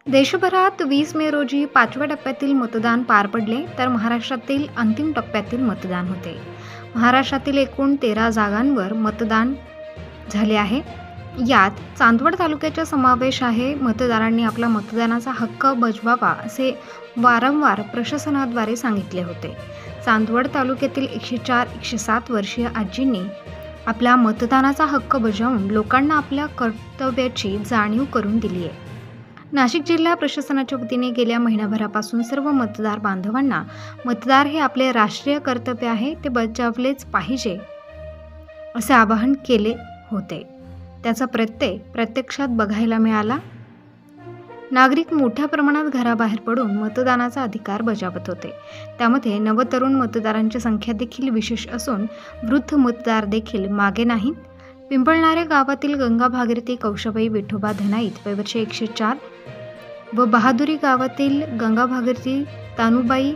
देशभरात 20 मे रोजी 5व्या टप्प्यातील मतदान पार पडले, तर महाराष्ट्रातील अंतिम टप्प्यातील मतदान होते. महाराष्ट्रातील एकूण 13 जागांवर मतदान झाले आहे. यात चांदवड तालुक्याचा समावेश आहे. मतदारांनी आपला मतदानाचा हक्क बजवावा असे वारंवार प्रशासनाद्वारे सांगितले होते. चांदवड तालुक्यातील 104-107 वर्षीय आजींनी आपल्या मतदानाचा हक्क बजावून लोकांना आपल्या कर्तव्याची जाणीव करून दिली आहे. नाशिक जिल्हा प्रशासनाच्या वतीने गेल्या महिनाभरापासून सर्व मतदार बांधवांना मतदार हे आपले राष्ट्रीय कर्तव्य आहे, ते बजावलेच पाहिजे असे आवाहन केले होते. त्याचा प्रत्यय प्रत्यक्षात बघायला मिळाला. नागरिक मोठ्या प्रमाणात घराबाहेर पडून मतदानाचा अधिकार बजावत होते. त्यामध्ये नवतरुण मतदारांची संख्या देखील विशेष असून वृद्ध मतदार देखील मागे नाहीत. पिंपळणारे गावातील गंगा भागीरथी कौशाबाई विठोबा धनाईत वयवर्ष 104 व बहादुरी गावातील गंगा भागीरथी तानुबाई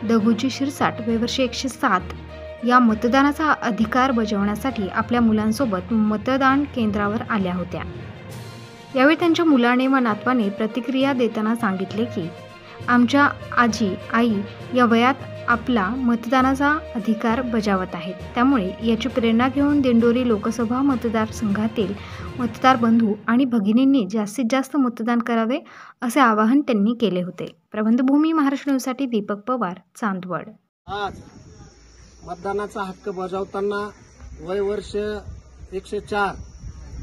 दगुजी शिरसाट वयवर्ष 107 या मतदानाचा अधिकार बजावण्यासाठी आपल्या मुलांसोबत मतदान केंद्रावर आल्या होत्या. यावेळी त्यांच्या मुलाने व नातवाने प्रतिक्रिया देताना सांगितले की आमच्या आजी आई या वयात आपला मतदानाचा अधिकार बजावत आहेत. त्यामुळे याची प्रेरणा घेऊन दिंडोरी लोकसभा मतदारसंघातील मतदार बंधू आणि भगिनींनी जास्तीत जास्त मतदान करावे असे आवाहन त्यांनी केले होते. प्रबंधभूमी महाराष्ट्र न्यूजसाठी दीपक पवार, चांदवड. आज मतदानाचा हक्क बजावताना वयवर्ष 104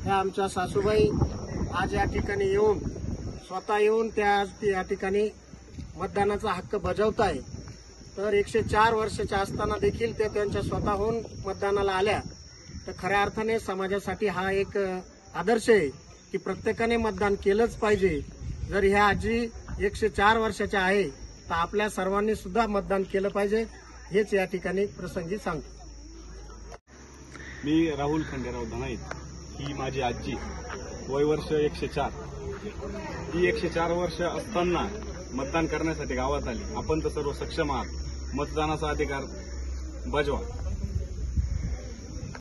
ह्या आमच्या सासूबाई आज या ठिकाणी येऊन स्वतः येऊन त्या आज या ठिकाणी मतदानाचा हक्क बजावत आहे. तर 104 वर्षाच्या असताना देखील ते त्यांच्या स्वतःहून मतदानाला आल्या. तर खऱ्या अर्थाने समाजासाठी हा एक आदर्श आहे की प्रत्येकाने मतदान केलंच पाहिजे. जर ह्या आजी 104 वर्षाच्या आहे तर आपल्या सर्वांनी सुद्धा मतदान केलं पाहिजे, हेच या ठिकाणी प्रसंगी सांगतो. मी राहुल खंडेराव धनाईत, ही माझी आजी, वयवर्ष 104. ती 104 वर्ष असताना मतदान करण्यासाठी गावात आली. आपण तर सर्व सक्षम आहात, मतदानाचा अधिकार बजवा.